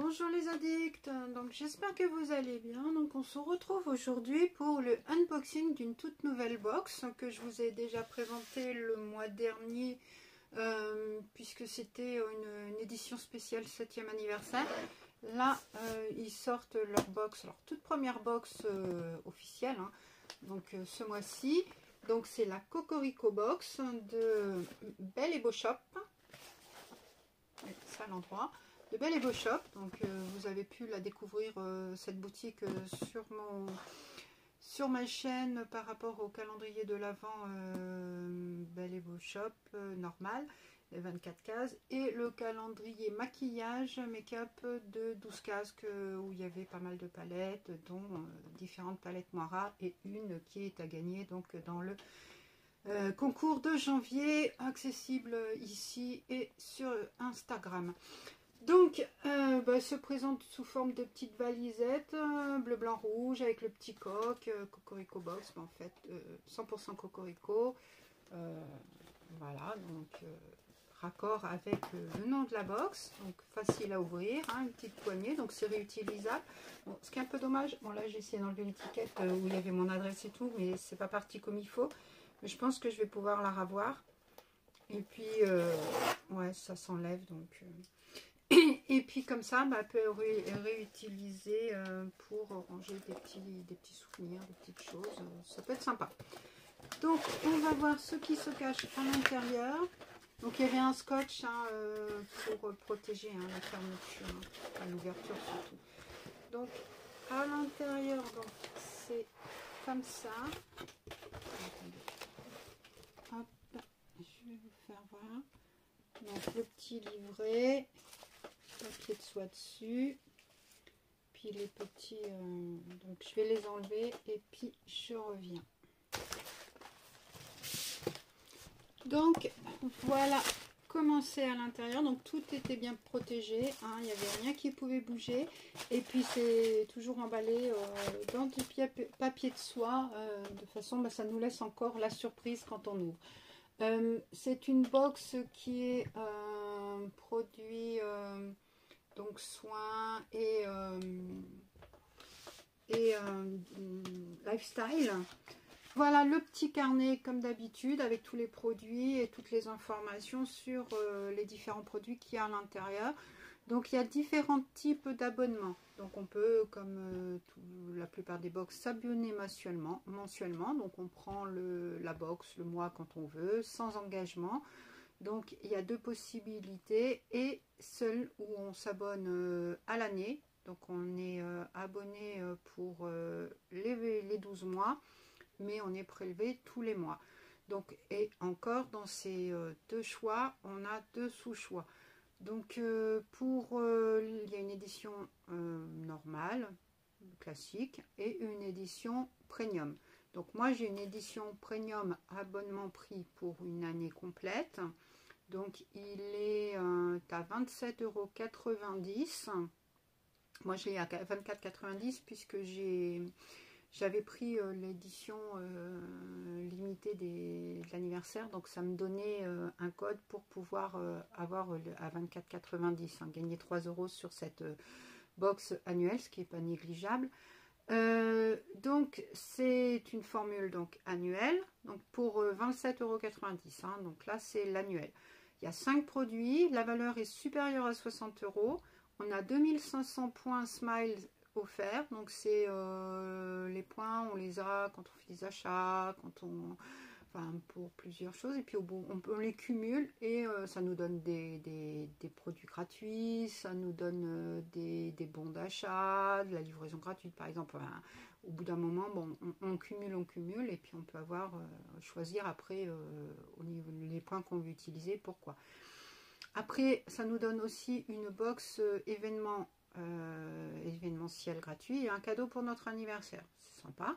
Bonjour les addicts, donc j'espère que vous allez bien. Donc on se retrouve aujourd'hui pour le unboxing d'une toute nouvelle box que je vous ai déjà présenté le mois dernier puisque c'était une édition spéciale 7e anniversaire. Là ils sortent leur box, leur toute première box officielle, hein, donc ce mois-ci. Donc c'est la Cocorico box de Belle & Beau Shop. C'est à l'endroit de Belle & Beau Shop. Donc vous avez pu la découvrir cette boutique sur ma chaîne par rapport au calendrier de l'Avent Belle & Beau Shop normal, les 24 cases, et le calendrier maquillage make-up de 12 cases où il y avait pas mal de palettes, dont différentes palettes Moira et une qui est à gagner donc dans le concours de janvier, accessible ici et sur Instagram. Donc se présente sous forme de petites valisettes bleu, blanc, rouge avec le petit coq, Cocorico box, mais en fait 100% Cocorico. Voilà, donc raccord avec le nom de la box, donc facile à ouvrir, hein, une petite poignée, donc c'est réutilisable. Bon, ce qui est un peu dommage, bon là j'ai essayé d'enlever l'étiquette où il y avait mon adresse et tout, mais c'est pas parti comme il faut. Mais je pense que je vais pouvoir la revoir. Et puis ouais, ça s'enlève donc. Et puis comme ça, elle peut réutiliser pour ranger des petits souvenirs, des petites choses. Ça peut être sympa. Donc on va voir ce qui se cache à l'intérieur. Donc il y avait un scotch pour protéger la fermeture, l'ouverture surtout. Donc à l'intérieur, c'est comme ça. Hop, je vais vous faire voir. Donc le petit livret, papier de soie dessus, puis les petits, donc je vais les enlever et puis je reviens. Donc voilà comment c'est à l'intérieur. Donc tout était bien protégé, hein, il n'y avait rien qui pouvait bouger, et puis c'est toujours emballé dans du papier de soie, de façon ça nous laisse encore la surprise quand on ouvre. C'est une box qui est produit donc soins et lifestyle. Voilà le petit carnet comme d'habitude avec tous les produits et toutes les informations sur les différents produits qu'il y a à l'intérieur. Donc il y a différents types d'abonnements. Donc on peut, comme la plupart des box, s'abonner mensuellement. Donc on prend la box le mois quand on veut, sans engagement. Donc il y a deux possibilités, et seul où on s'abonne à l'année. Donc on est abonné pour les 12 mois, mais on est prélevé tous les mois. Donc, et encore dans ces deux choix, on a deux sous-choix. Donc il y a une édition normale, classique, et une édition premium. Donc moi j'ai une édition premium abonnement prix pour une année complète. Donc il est à 27,90 €. Moi je l'ai à 24,90 € puisque j'avais pris l'édition limitée de l'anniversaire, donc ça me donnait un code pour pouvoir avoir à 24,90 €, gagner 3 € sur cette box annuelle, ce qui n'est pas négligeable. Donc c'est une formule donc annuelle, donc pour 27,90 €, donc là c'est l'annuel. Il y a 5 produits, la valeur est supérieure à 60 €. On a 2500 points Smile offerts, donc c'est les points, on les a quand on fait des achats, pour plusieurs choses, et puis on les cumule et ça nous donne des produits gratuits, ça nous donne des bons d'achat, de la livraison gratuite par exemple. Au bout d'un moment, on cumule, et puis on peut choisir après au niveau les points qu'on veut utiliser, pourquoi. Après, ça nous donne aussi une box événementiel gratuit et un cadeau pour notre anniversaire. C'est sympa.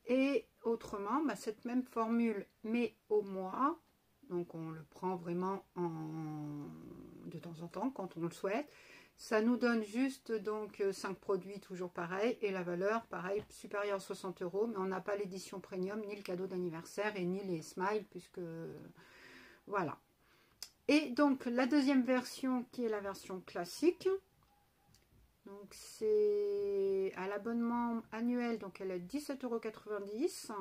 Et autrement, cette même formule, mais au mois, donc on le prend vraiment de temps en temps quand on le souhaite. Ça nous donne juste donc 5 produits, toujours pareil, et la valeur pareil supérieure à 60 €, mais on n'a pas l'édition premium, ni le cadeau d'anniversaire et ni les smiles, puisque voilà. Et donc la deuxième version qui est la version classique, Donc c'est à l'abonnement annuel, donc elle est 17,90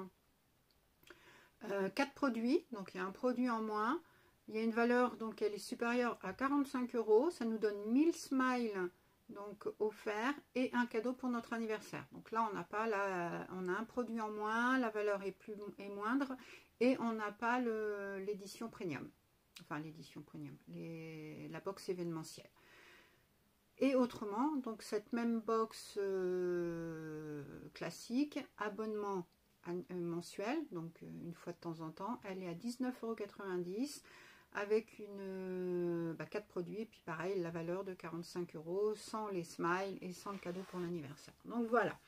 €. 4 produits, donc il y a un produit en moins. Il y a une valeur, donc elle est supérieure à 45 €. Ça nous donne 1000 smiles donc offert et un cadeau pour notre anniversaire. Donc là on n'a pas on a un produit en moins, la valeur est moindre et on n'a pas l'édition premium. Enfin l'édition premium, la box événementielle. Et autrement, donc cette même box classique, abonnement mensuel, donc une fois de temps en temps, elle est à 19,90 € avec 4 produits, et puis pareil, la valeur de 45 € sans les smiles et sans le cadeau pour l'anniversaire. Donc voilà.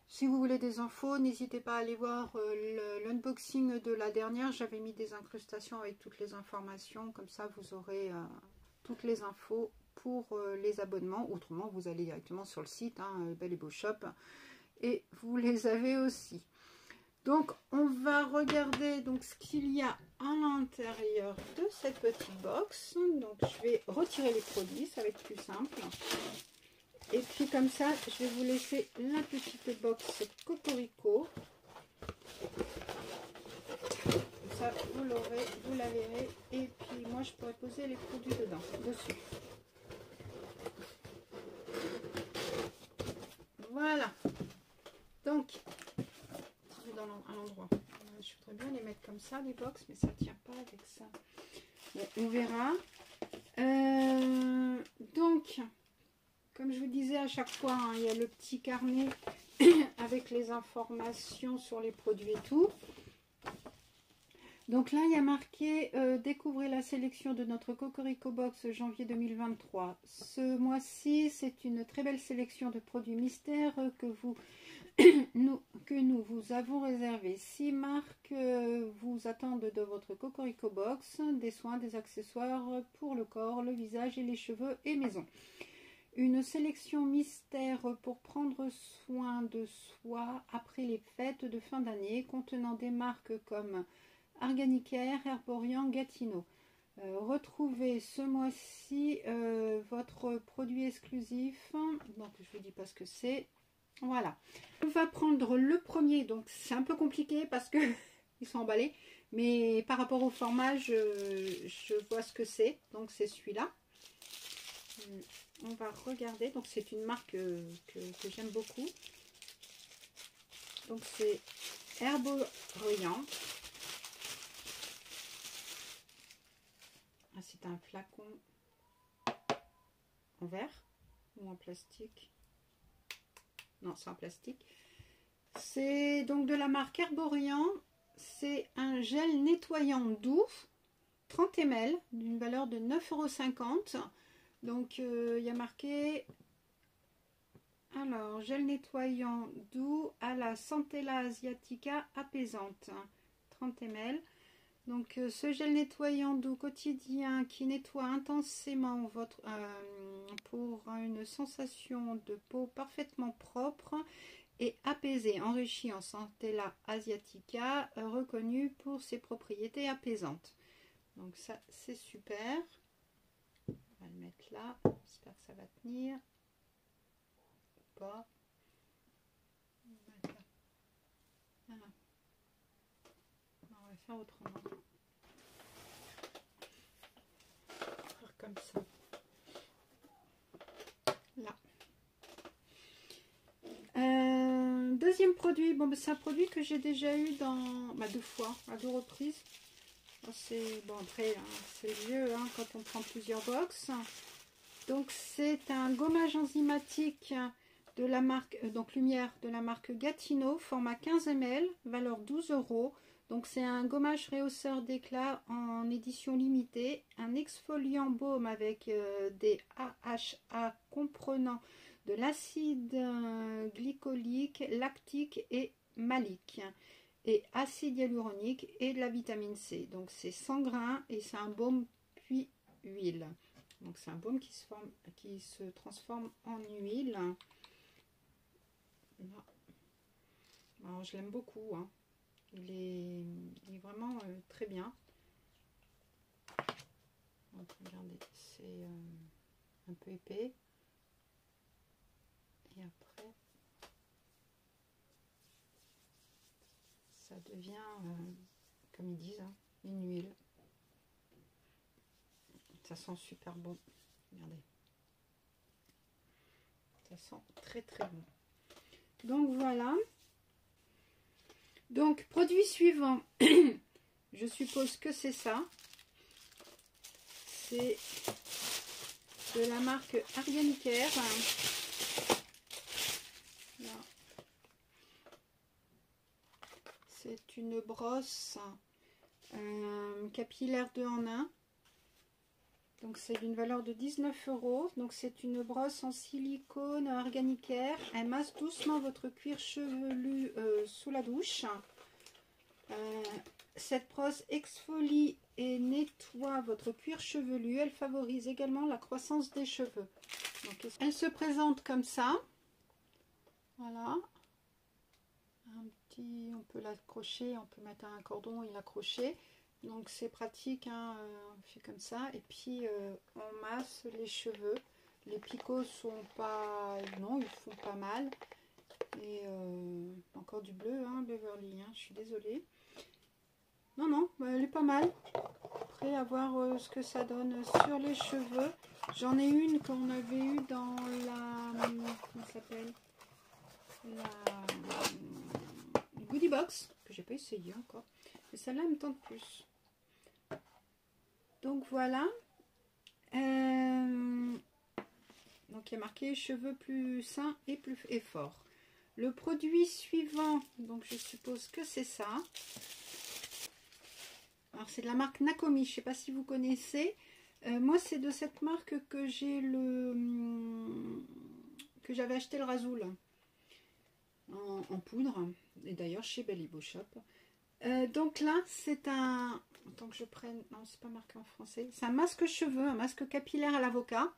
Si vous voulez des infos, n'hésitez pas à aller voir l'unboxing de la dernière. J'avais mis des incrustations avec toutes les informations, comme ça vous aurez toutes les infos pour les abonnements. Autrement, vous allez directement sur le site, Belle et Beau Shop, et vous les avez aussi. Donc, on va regarder donc ce qu'il y a à l'intérieur de cette petite box. Donc, je vais retirer les produits, ça va être plus simple. Et puis, comme ça, je vais vous laisser la petite box Cocorico. Ça, vous l'aurez, vous la verrez. Et puis, moi, je pourrais poser les produits dessus. Voilà. Donc, à l'endroit. Je voudrais bien les mettre comme ça, les box, mais ça ne tient pas avec ça. Bon, on verra. Donc, comme je vous disais à chaque fois, il y a le petit carnet avec les informations sur les produits et tout. Donc là, il y a marqué découvrez la sélection de notre Cocorico Box janvier 2023. Ce mois-ci, c'est une très belle sélection de produits mystères que nous vous avons réservé. 6 marques vous attendent de votre Cocorico Box, des soins, des accessoires pour le corps, le visage et les cheveux et maison. Une sélection mystère pour prendre soin de soi après les fêtes de fin d'année, contenant des marques comme Arganicare, Herborian, Gatineau. Retrouvez ce mois-ci votre produit exclusif. Donc je vous dis pas ce que c'est. Voilà. On va prendre le premier. Donc c'est un peu compliqué parce que ils sont emballés. Mais par rapport au format, je vois ce que c'est. Donc c'est celui-là. On va regarder. Donc c'est une marque que j'aime beaucoup. Donc c'est Herborian. C'est un flacon en verre ou en plastique. Non, c'est en plastique. C'est donc de la marque Herborian. C'est un gel nettoyant doux, 30 ml, d'une valeur de 9,50 €. Donc, il y a marqué, alors, gel nettoyant doux à la Centella asiatica apaisante, 30 ml. Donc, ce gel nettoyant doux quotidien qui nettoie intensément pour une sensation de peau parfaitement propre et apaisée, enrichi en Centella asiatica, reconnu pour ses propriétés apaisantes. Donc ça, c'est super. On va le mettre là. J'espère que ça va tenir. Ou pas. On va mettre là. Voilà. On va faire autrement. Faire comme ça. Là. Deuxième produit, bon, c'est un produit que j'ai déjà eu dans 2 fois, à 2 reprises. C'est bon, après, hein, c'est vieux quand on prend plusieurs box. Donc c'est un gommage enzymatique de la marque Lumière de la marque Gatineau, format 15 ml, valeur 12 €. Donc c'est un gommage réhausseur d'éclat en édition limitée, un exfoliant baume avec des AHA comprenant de l'acide glycolique, lactique et malique, et acide hyaluronique et de la vitamine C. Donc c'est 100 grains et c'est un baume puis huile. Donc c'est un baume qui se transforme en huile. Alors je l'aime beaucoup, hein. Il est vraiment très bien. Donc regardez, c'est un peu épais. Et après, ça devient, comme ils disent, hein, une huile. Ça sent super bon. Regardez. Ça sent très très bon. Donc voilà. Donc produit suivant. Je suppose que c'est ça. C'est de la marque Arganicare. C'est une brosse capillaire 2 en 1. Donc c'est d'une valeur de 19 €. Donc c'est une brosse en silicone Arganicare. Elle masse doucement votre cuir chevelu sous la douche. Cette brosse exfolie et nettoie votre cuir chevelu. Elle favorise également la croissance des cheveux. Donc, elle se présente comme ça. Voilà. On peut l'accrocher, on peut mettre un cordon et l'accrocher. Donc c'est pratique, hein, on fait comme ça. Et puis on masse les cheveux. Les picots sont pas... Non, ils font pas mal. Et encore du bleu, hein, Beverly, hein, je suis désolée. Non, non, elle est pas mal. Après, à voir ce que ça donne sur les cheveux. J'en ai une qu'on avait eue dans la... Comment ça s'appelle? La goodie box, que j'ai pas essayé encore. Mais celle-là, elle me tente plus. Donc voilà. Donc il y a marqué cheveux plus sains et plus forts. Le produit suivant, donc je suppose que c'est ça. Alors c'est de la marque Nakomi, je ne sais pas si vous connaissez. Moi c'est de cette marque que j'ai que j'avais acheté le Rasoul en poudre. Et d'ailleurs chez Belle Beau Shop. Donc là c'est un... Tant que je prenne... Non, c'est pas marqué en français. C'est un masque cheveux, un masque capillaire à l'avocat.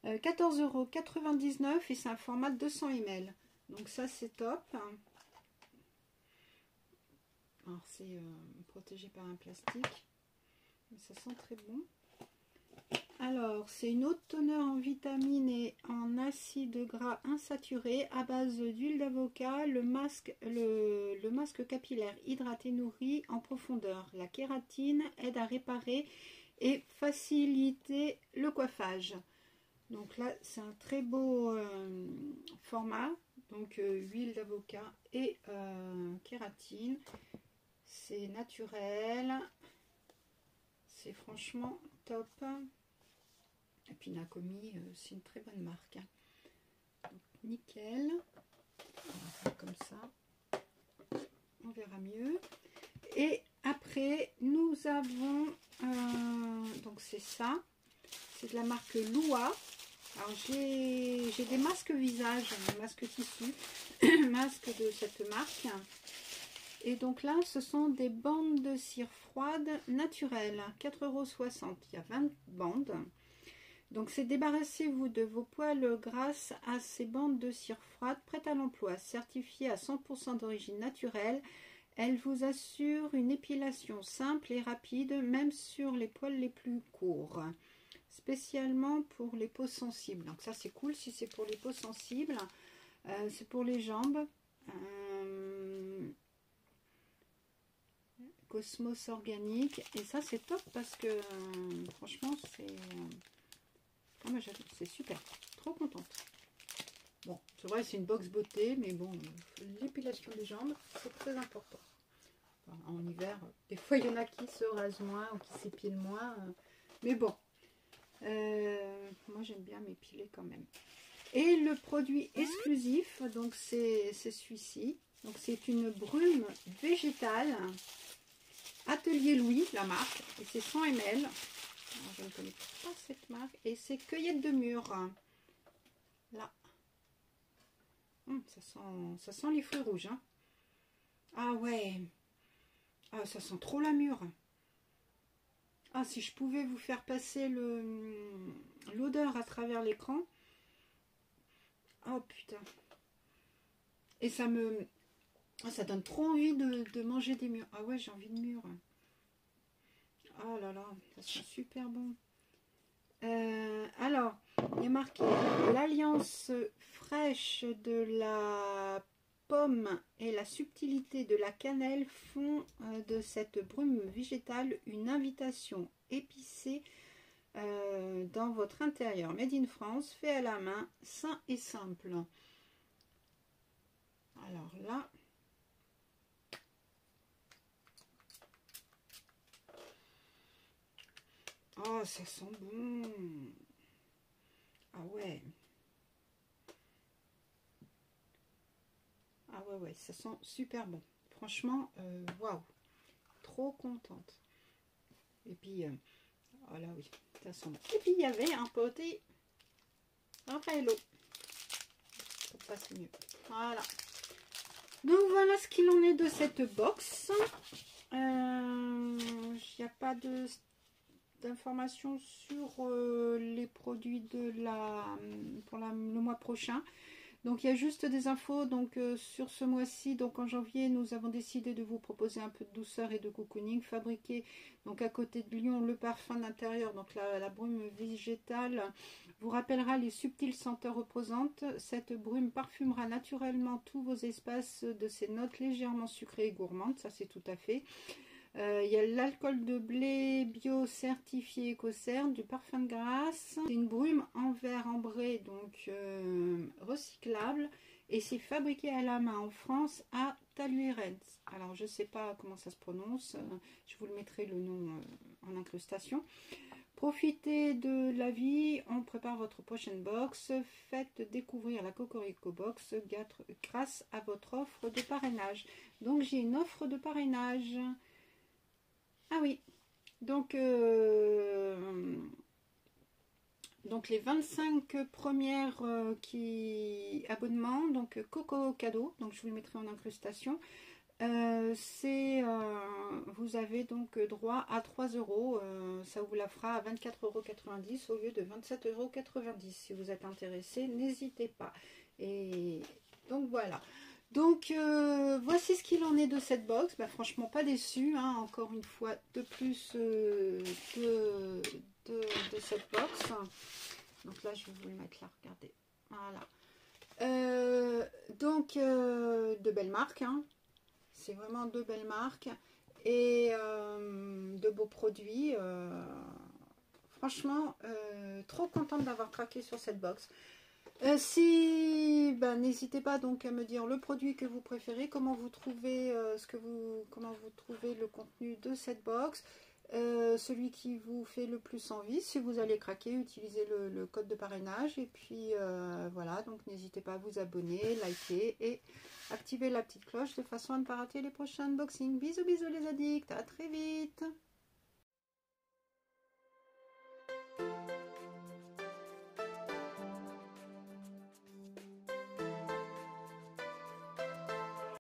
14,99 € et c'est un format de 200 ml. Donc ça c'est top. Alors c'est protégé par un plastique. Mais ça sent très bon. Alors c'est une haute teneur en vitamines et en acides gras insaturés à base d'huile d'avocat. Le masque capillaire hydraté nourrit en profondeur. La kératine aide à réparer et faciliter le coiffage. Donc là, c'est un très beau format. Donc huile d'avocat et kératine. C'est naturel. C'est franchement top. Et puis Nakomi, c'est une très bonne marque. Donc, nickel. On va faire comme ça. On verra mieux. Et après, nous avons... donc c'est ça. C'est de la marque Lua. Alors j'ai des masques visage, des masques tissu, masques de cette marque. Et donc là, ce sont des bandes de cire froide naturelles, 4,60 €. Il y a 20 bandes. Donc c'est débarrassez-vous de vos poils grâce à ces bandes de cire froide prêtes à l'emploi, certifiées à 100% d'origine naturelle. Elles vous assurent une épilation simple et rapide, même sur les poils les plus courts. Spécialement pour les peaux sensibles. Donc ça c'est cool si c'est pour les peaux sensibles. C'est pour les jambes. Cosmos organique. Et ça c'est top parce que franchement c'est super. Trop contente. Bon, c'est vrai c'est une box beauté, mais bon, l'épilation des jambes c'est très important. Enfin, en hiver, des fois il y en a qui se rasent moins ou qui s'épilent moins. Mais bon. Moi j'aime bien m'épiler quand même. Et le produit exclusif, donc c'est celui-ci. Donc c'est une brume végétale Atelier Louis, la marque, et c'est 100 ml. Alors, je ne connais pas cette marque. Et c'est cueillette de mûre. Là. Ça sent les fruits rouges. Hein. Ah ouais. Ah, ça sent trop la mûre. Ah, si je pouvais vous faire passer l'odeur à travers l'écran. Oh putain. Et ça me... ça donne trop envie de manger des mûres. Ah ouais, j'ai envie de mûres. Oh là là, ça sent super bon. Alors, il y a marqué l'Alliance fraîche de la pomme et la subtilité de la cannelle font de cette brume végétale une invitation épicée dans votre intérieur. Made in France, fait à la main, sain et simple. Alors là, oh, ça sent bon. Ah ouais. Ah ouais, ouais, ça sent super bon. Franchement, waouh. Trop contente. Et puis, oh là oui, ça sent bon. Et puis, il y avait un poté Raffaello. Comme ça, c'est mieux. Voilà. Donc, voilà ce qu'il en est de cette box. Il n'y a pas d'informations sur les produits de le mois prochain. Donc il y a juste des infos donc sur ce mois-ci. Donc en janvier, nous avons décidé de vous proposer un peu de douceur et de cocooning, fabriqué donc à côté de Lyon. Le parfum d'intérieur, donc la brume végétale, vous rappellera les subtiles senteurs reposantes. Cette brume parfumera naturellement tous vos espaces de ses notes légèrement sucrées et gourmandes. Ça, c'est tout à fait. Il y a l'alcool de blé bio certifié EcoCert, du parfum de grâce. C'est une brume en verre ambré, donc recyclable. Et c'est fabriqué à la main en France à Taluerens. Alors je ne sais pas comment ça se prononce. Je vous le mettrai le nom en incrustation. Profitez de la vie, on prépare votre prochaine box. Faites découvrir la Cocorico Box grâce à votre offre de parrainage. Donc j'ai une offre de parrainage. Ah oui, donc les 25 premières abonnements, donc Coco cadeau, donc je vous le mettrai en incrustation. Vous avez donc droit à 3 euros, ça vous la fera à 24,90 € au lieu de 27,90 € si vous êtes intéressé, n'hésitez pas. Et donc voilà. Donc voici ce qu'il en est de cette box. Bah, franchement pas déçu, hein, encore une fois de plus de cette box. Donc là je vais vous le mettre là, regardez. Voilà. De belles marques, hein. C'est vraiment de belles marques et de beaux produits. Franchement, trop contente d'avoir craqué sur cette box. N'hésitez pas donc à me dire le produit que vous préférez, comment vous trouvez comment vous trouvez le contenu de cette box, celui qui vous fait le plus envie. Si vous allez craquer, utilisez le code de parrainage et puis voilà, donc n'hésitez pas à vous abonner, liker et activer la petite cloche de façon à ne pas rater les prochains unboxings. Bisous bisous les addicts, à très vite.